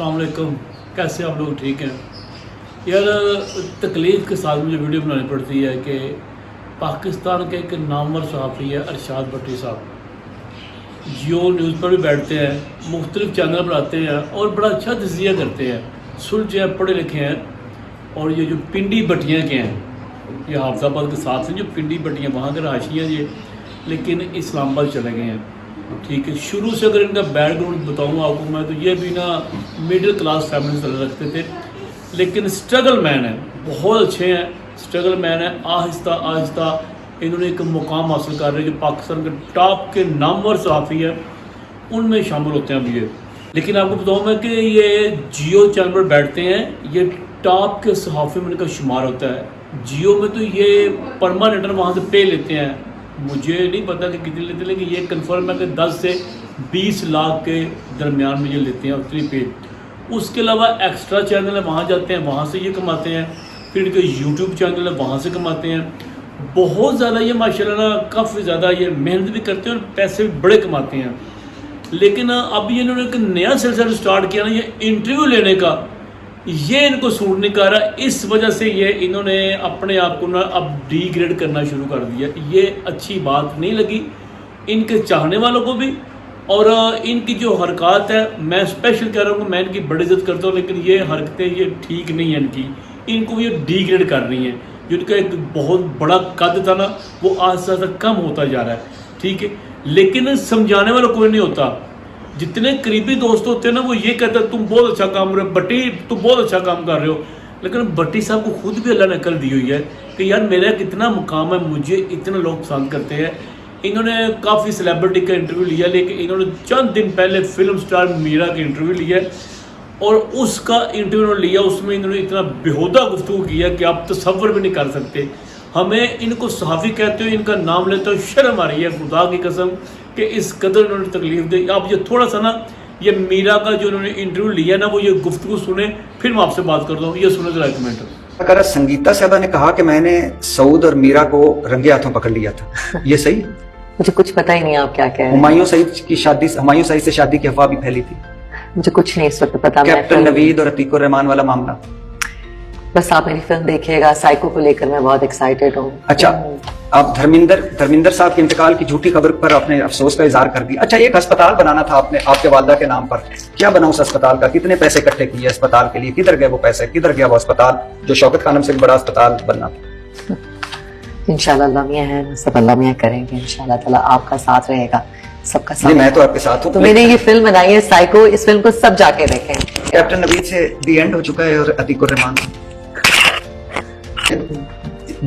अस्सलामुअलैकुम, कैसे आप लोग? ठीक हैं यार। तकलीफ़ के साथ मुझे वीडियो बनानी पड़ती है कि पाकिस्तान के एक नामवर सहाफ़ी है अरशाद भट्टी साहब, जियो न्यूज़ पर भी बैठते हैं, मुख्तलिफ़ चैनल पर आते हैं और बड़ा अच्छा तज़किया करते हैं, सुलझे हैं, पढ़े लिखे हैं। और ये जो पिंडी भट्टियाँ के हैं, ये हाफिज़ाबाद के साथ हैं, जो पिंडी भट्टियाँ वहाँ के रहायशी हैं ये, लेकिन इस्लामाबाद चले गए हैं। ठीक है, शुरू से अगर इनका बैकग्राउंड बताऊँ आपको मैं, तो ये भी ना मिडिल क्लास फैमिली से रखते थे, लेकिन स्ट्रगल मैन है, बहुत अच्छे हैं, स्ट्रगल मैन है। आहिस्ता आहिस्ता इन्होंने एक मुकाम हासिल कर रहे हैं, जो पाकिस्तान के टॉप के नामवर सहाफ़ी है उनमें शामिल होते हैं अभी ये। लेकिन आपको बताऊँ मैं कि ये जियो चैनल पर बैठते हैं, ये टॉप के सहाफ़ी में इनका शुमार होता है। जियो में तो ये परमानेंट वहाँ से पे लेते हैं, मुझे नहीं पता कि कितने लेते हैं, लेकिन ये कंफर्म है कि 10 से 20 लाख के दरमियान में ये लेते हैं उतनी पे। उसके अलावा एक्स्ट्रा चैनल है, वहाँ जाते हैं, वहाँ से ये कमाते हैं। फिर इनके यूट्यूब चैनल है, वहाँ से कमाते हैं। बहुत ज़्यादा ये माशाल्लाह ना काफ़ी ज़्यादा ये मेहनत भी करते हैं और पैसे भी बड़े कमाते हैं। लेकिन अब ये इन्होंने एक नया सिलसिला स्टार्ट किया ना, ये इंटरव्यू लेने का, ये इनको सूट नहीं कर रहा। इस वजह से ये इन्होंने अपने आप को ना अब डिग्रेड करना शुरू कर दिया। ये अच्छी बात नहीं लगी इनके चाहने वालों को भी, और इनकी जो हरकत है, मैं स्पेशल कह रहा हूँ, मैं इनकी बड़ी इज्जत करता हूँ, लेकिन ये हरकतें ये ठीक नहीं है इनकी, इनको ये डिग्रेड कर रही हैं। जो इनका एक बहुत बड़ा कद था ना, वो आहिस्ता आहिस्ता कम होता जा रहा है। ठीक है, लेकिन समझाने वाला कोई नहीं होता। जितने करीबी दोस्त होते हैं ना, वो ये कहते हैं तुम बहुत अच्छा काम कर रहे हो भट्टी, तुम बहुत अच्छा काम कर रहे हो। लेकिन भट्टी साहब को खुद भी अल्लाह ने अकल दी हुई है कि यार मेरा कितना मुकाम है, मुझे इतने लोग पसंद करते हैं। इन्होंने काफ़ी सेलिब्रिटी का इंटरव्यू लिया, लेकिन इन्होंने चंद दिन पहले फिल्म स्टार मीरा का इंटरव्यू लिया और उसका इंटरव्यू इन्होंने लिया, उसमें इन्होंने इतना बेहुदा गुफ्तगू किया कि आप तसव्वुर भी नहीं कर सकते। हमें इनको सहाफ़ी कहते हो, इनका नाम लेते हो, शर्म आ रही है खुदा की कसम कि इस कदर इन्होंने तकलीफ दी। आप ये थोड़ा सा ना ये मीरा का जो इन्होंने इंटरव्यू लिया ना, वो ये गुफ्तगू सुने, फिर मैं आपसे बात करता हूँ। ये सुने जरा कमेंट। अगर संगीता साहबा ने कहा कि मैंने सऊद और मीरा को रंगे हाथों पकड़ लिया था, ये सही है? मुझे कुछ पता ही नहीं आप क्या कह रहे हैं। हुमायूं सईद से शादी की अफवाह भी फैली थी। मुझे कुछ नहीं इस वक्त पता। कैप्टन नवीद और अतीकुर रहमान वाला मामला। बस आप मेरी फिल्म देखिएगा, साइको को लेकर मैं बहुत एक्साइटेड हूँ। अच्छा, आप धर्मिंदर साहब के इंतकाल की झूठी खबर पर आपने अफसोस का इजहार कर दिया। अच्छा, एक अस्पताल बनाना था आपने आपके वालदा के नाम पर, क्या बना उस अस्पताल का? कितने पैसे इकट्ठे किए अस्पताल के लिए? किधर गए वो पैसे? किधर गया वो अस्पताल जो शौकत खानम से बड़ा अस्पताल बनना था? इंशाल्लाह अल्लाह मियां है, सब अल्लाह मियां करेंगे इंशाल्लाह ताला। आपका साथ रहेगा, सबका साथ। मैं तो आपके साथ हूँ। तो मैंने ये फिल्म बनाई है साइको, इस फिल्म को सब जाके देखें। कैप्टन नवीद से दी एंड हो चुका है और अतीकुर रहमान।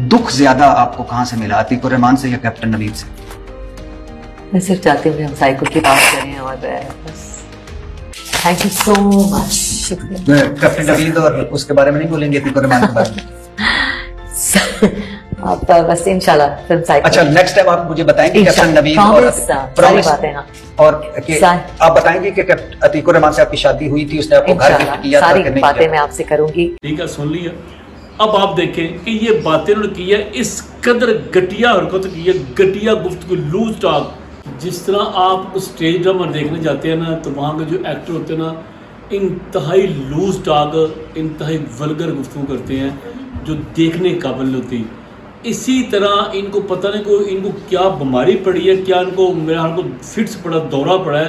दुख ज्यादा आपको कहां से मिला, अतीकुर रहमान से या कैप्टन नवीद से? मैं सिर्फ चाहती हूँ कि हम साइको की बात करें और बस। थैंक यू सो मच, शुक्रिया। कैप्टन नवीद और उसके बारे में नहीं बोलेंगे, अतीकुर रहमान के बारे में? आप बस इंशाल्लाह फिल्म साइको। अच्छा, नेक्स्ट टाइम आप मुझे बताएंगे कैप्टन नवीद और सारी बातें। हाँ, और आप बताएंगे कि अतीकुर रहमान से आपकी शादी हुई थी, उसने आपको घर गिफ्ट किया था? सारी बातें मैं आपसे करूंगी। ठीक है, सुन लिया। अब आप देखें कि ये बातें उन्होंने की है, इस कदर घटिया हरकत की है, घटिया गुफ्तगू, लूज टॉक। जिस तरह आप स्टेज ड्रामा देखने जाते हैं ना, तो वहाँ के जो एक्टर होते हैं ना, इंतहाई लूज टॉक, इंतहाई वल्गर गुफ्तगू करते हैं जो देखने काबिल होती। इसी तरह इनको पता नहीं को इनको क्या बीमारी पड़ी है, क्या इनको मेरे हाल को फिट्स पड़ा, दौरा पड़ा है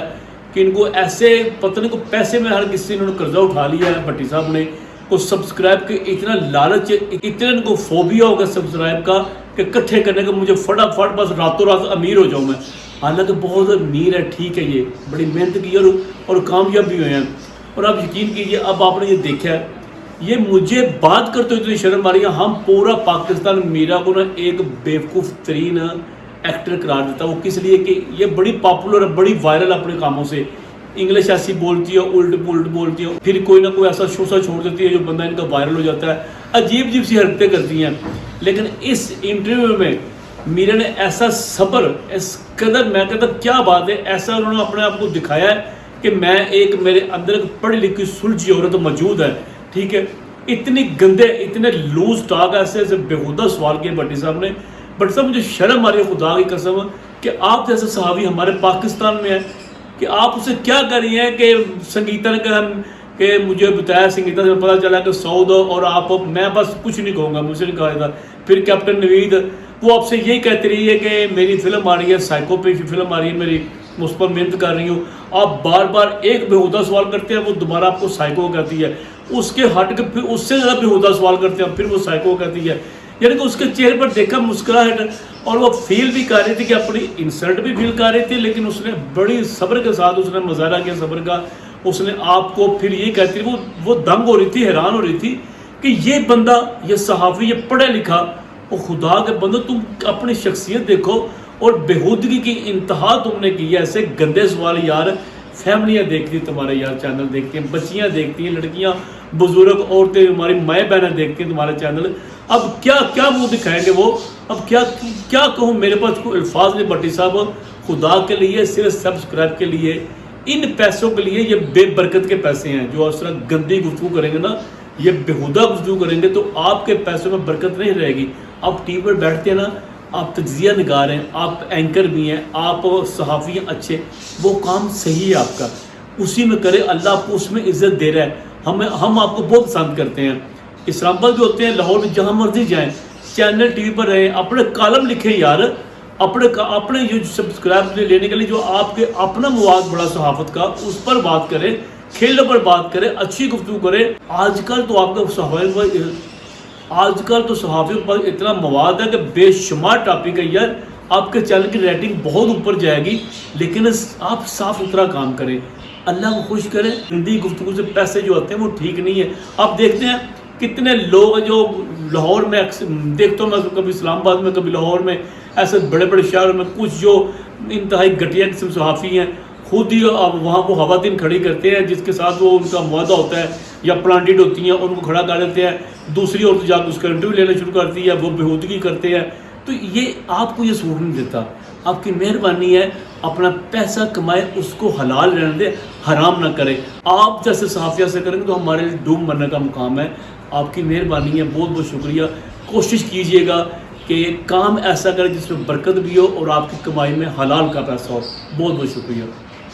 कि इनको ऐसे पता नहीं को पैसे में हर किसी इन्होंने कर्जा उठा लिया है भट्टी साहब ने को सब्सक्राइब के इतना लालच, इतना इनको फोबिया होगा सब्सक्राइब का कि इकट्ठे करने का, मुझे फटाफट बस रातों रात अमीर हो जाऊँ मैं। हालांकि बहुत अमीर है, ठीक है, ये बड़ी मेहनत की और कामयाब भी हुए हैं। और आप यकीन कीजिए, अब आपने ये देखा है, ये मुझे बात करते हुए इतनी शर्म आ रही है। हम पूरा पाकिस्तान मीरा को ना एक बेवकूफ़ तरीन एक्टर करार देता। वो किस लिए कि ये बड़ी पॉपुलर है, बड़ी वायरल अपने कामों से, इंग्लिश ऐसी बोलती है, उल्ट पुल्ट बोलती है, फिर कोई ना कोई ऐसा शोसा छोड़ देती है जो बंदा इनका वायरल हो जाता है। अजीब अजीब सी हरकतें करती हैं। लेकिन इस इंटरव्यू में मीरा ने ऐसा सब्र, इस कदर, मैं कहता क्या बात है, ऐसा उन्होंने अपने आप को दिखाया है कि मैं एक, मेरे अंदर एक पढ़ी लिखी सुलझी औरत मौजूद है। ठीक है, इतनी गंदे, इतने लूज टॉक, ऐसे ऐसे बेहुदा सवाल किए भट्टी साहब ने। भट्टी साहब, मुझे शर्म आ रही है खुदा की कसम कि आप जैसे सहावी हमारे पाकिस्तान में है कि आप उसे क्या कर रही हैं कि संगीता ने कहा کہ مجھے بتایا سنگیتا سے پتہ چلا کہ 100 دو اور آپ، میں بس کچھ نہیں کہوں گا، مجھ سے نہیں کہا تھا. پھر کیپٹن نوید وہ آپ سے یہی کہتی رہی ہے کہ میری فلم آ رہی ہے، سائیکو پہ فلم آ رہی ہے میری، میں اس پر محنت کر رہی ہوں. آپ بار بار ایک بےہودہ سوال کرتے ہیں، وہ دوبارہ آپ کو سائیکو کہتی ہے. اس کے ہٹ کے پھر اس سے زیادہ بےہودہ سوال کرتے ہیں، پھر وہ سائیکو کہتی ہے. یعنی کہ اس کے چہرے پر دیکھا مسکراہٹ، اور وہ فیل بھی کر رہی تھی کہ اپنی انسلٹ بھی فیل کر رہی تھی، لیکن اس نے بڑی صبر کے ساتھ اس نے مظاہرہ کیا صبر کا. اس نے آپ کو پھر یہ کہتی تھی، وہ دنگ ہو رہی تھی، حیران ہو رہی تھی کہ یہ بندہ، یہ صحافی، یہ پڑھا لکھا، وہ خدا کے بندو تم اپنی شخصیت دیکھو، اور بےہودگی کی انتہا تم نے کی ہے. ایسے گندے سوال یار فیملیاں دیکھتی ہیں تمہارے یار چینل دیکھتی ہیں، بچیاں دیکھتی ہیں، لڑکیاں، بزرگ عورتیں، ہماری مائیں بہنیں دیکھتی ہیں تمہارا چینل. اب کیا کیا منہ دکھائیں گے وہ؟ اب کیا کہوں، میرے پاس کوئی الفاظ نہیں. بھٹی صاحب خدا کے لیے صرف سبسکرائب کے لیے، ان پیسوں کے لیے، یہ بے برکت کے پیسے ہیں. جو اس طرح گندی گفتگو کریں گے نا، یہ بےہودہ گفتگو کریں گے تو آپ کے پیسوں میں برکت نہیں رہے گی. آپ ٹی وی پر بیٹھتے ہیں نا، آپ تجزیہ نگار ہیں، آپ اینکر بھی ہیں، آپ صحافی ہیں اچھے، وہ کام صحیح ہے آپ کا، اسی میں کرے. اللہ آپ کو اس میں عزت دے رہا ہے. ہم آپ کو بہت پسند کرتے ہیں. اسلام آباد بھی ہوتے ہیں، لاہور میں، جہاں مرضی جائیں، چینل ٹی وی پر رہیں، اپنے کالم لکھیں یار، اپنے یہ سبسکرائب لینے کے لیے جو آپ کے اپنا مواد بڑا صحافت کا، اس پر بات کریں، کھیلوں پر بات کریں، اچھی گفتگو کریں. آج کل تو آپ کا صحافیوں پر اتنا مواد ہے کہ بے شمار ٹاپک ہے یار. آپ کے چینل کی ریٹنگ بہت اوپر جائے گی، لیکن آپ صاف ستھرا کام کریں، اللہ کو خوش کریں. ہندی گفتگو سے پیسے جو آتے ہیں وہ ٹھیک نہیں ہے. آپ دیکھتے ہیں کتنے لوگ جو لاہور میں دیکھتا ہوں میں، کبھی اسلام آباد میں، کبھی لاہور میں، ایسے بڑے بڑے شہروں میں کچھ جو انتہائی گھٹیا قسم صحافی ہیں، خود ہی وہاں وہ خواتین کھڑی کرتے ہیں جس کے ساتھ وہ ان کا معاہدہ ہوتا ہے یا پلانٹڈ ہوتی ہیں، اور ان کو کھڑا کر دیتے ہیں. دوسری عورت جا کے اس کا انٹرویو لینا شروع کرتی ہے، وہ بےہودگی کرتے ہیں. تو یہ آپ کو یہ سوٹ نہیں دیتا. آپ کی مہربانی ہے اپنا پیسہ کمائے، اس کو حلال رہنے دے، حرام نہ کرے. آپ جیسے صحافیہ سے کریں گے تو ہمارے لیے ڈوب مرنے کا مقام ہے. آپ کی مہربانی ہے، بہت بہت شکریہ. کوشش کیجئے گا کہ کام ایسا کرے جس میں برکت بھی ہو اور آپ کی کمائی میں حلال کا پیسہ ہو. بہت بہت شکریہ.